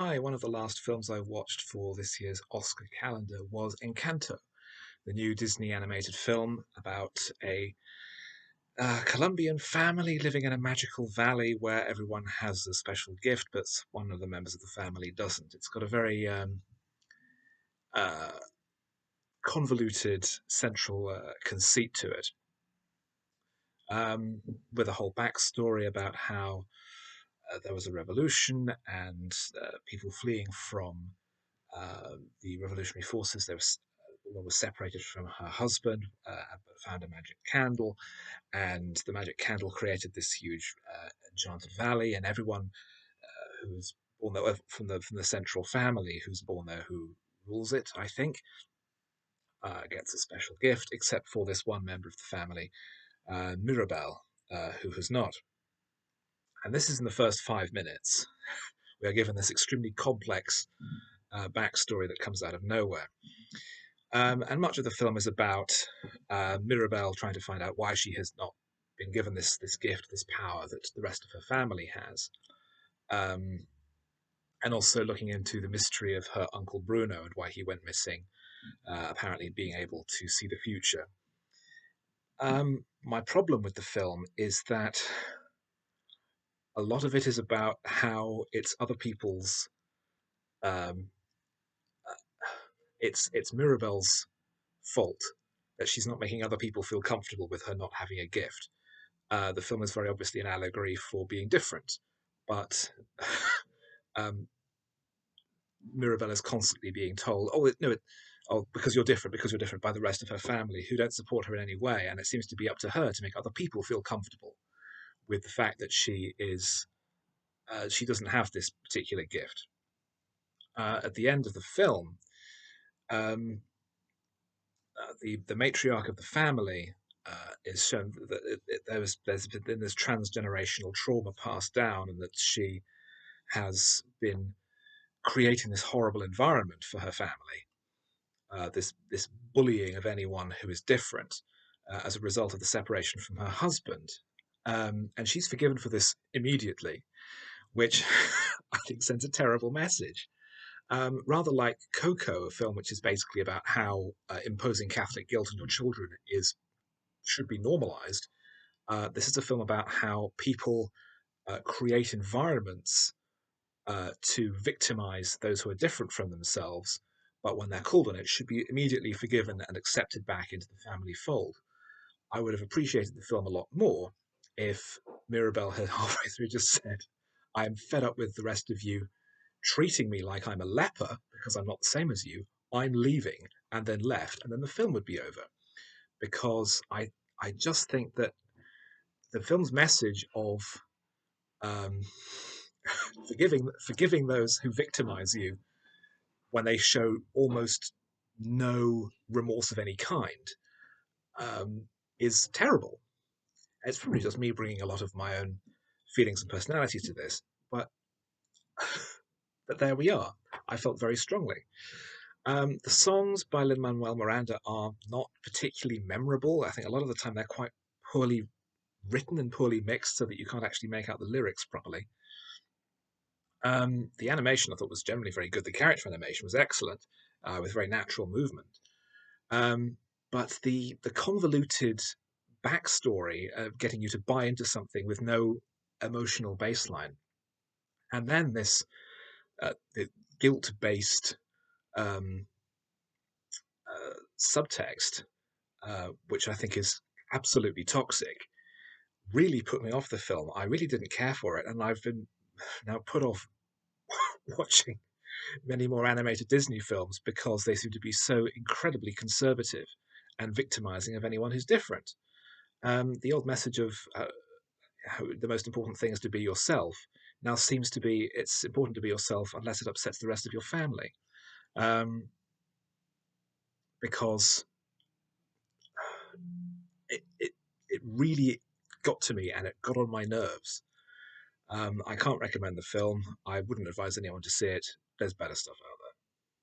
Hi, one of the last films I watched for this year's Oscar calendar was Encanto, the new Disney animated film about a Colombian family living in a magical valley where everyone has a special gift, but one of the members of the family doesn't. It's got a very uh, convoluted central conceit to it, um, with a whole backstory about how there was a revolution and people fleeing from the revolutionary forces. The woman was separated from her husband, but found a magic candle, and the magic candle created this huge enchanted valley, and everyone who's born there from the central family who's born there who rules it, I think, gets a special gift, except for this one member of the family, Mirabelle, who has not. And this is in the first 5 minutes. We are given this extremely complex backstory that comes out of nowhere. And much of the film is about Mirabelle trying to find out why she has not been given this gift, this power that the rest of her family has, um, and also looking into the mystery of her uncle Bruno and why he went missing, apparently being able to see the future. My problem with the film is that a lot of it is about how it's other people's. Um, it's Mirabelle's fault that she's not making other people feel comfortable with her not having a gift. The film is very obviously an allegory for being different, but um, Mirabelle is constantly being told, "Oh no, because you're different," by the rest of her family who don't support her in any way, and it seems to be up to her to make other people feel comfortable with the fact that she doesn't have this particular gift. At the end of the film, um, the matriarch of the family is shown that there's been this transgenerational trauma passed down, and that she has been creating this horrible environment for her family, this bullying of anyone who is different as a result of the separation from her husband. And she's forgiven for this immediately, which I think sends a terrible message. Rather like Coco, a film which is basically about how imposing Catholic guilt on your children is should be normalized. This is a film about how people create environments to victimize those who are different from themselves, but when they're called on it, should be immediately forgiven and accepted back into the family fold. I would have appreciated the film a lot more if Mirabelle had halfway through just said, "I am fed up with the rest of you treating me like I'm a leper because I'm not the same as you. I'm leaving," and then left, and then the film would be over. Because I just think that the film's message of um, forgiving those who victimize you when they show almost no remorse of any kind, um, is terrible. It's probably just me bringing a lot of my own feelings and personality to this, but but there we are. I felt very strongly. The songs by Lin-Manuel Miranda are not particularly memorable. I think a lot of the time they're quite poorly written and poorly mixed, so that you can't actually make out the lyrics properly. The animation I thought was generally very good. The character animation was excellent, with very natural movement. Um, but the convoluted backstory of getting you to buy into something with no emotional baseline, and then this the guilt-based um, subtext, which I think is absolutely toxic, really put me off the film. I really didn't care for it, and I've been now put off watching many more animated Disney films because they seem to be so incredibly conservative and victimizing of anyone who's different. The old message of how the most important thing is to be yourself now seems to be it's important to be yourself unless it upsets the rest of your family. Um, because it really got to me and it got on my nerves. I can't recommend the film. I wouldn't advise anyone to see it. There's better stuff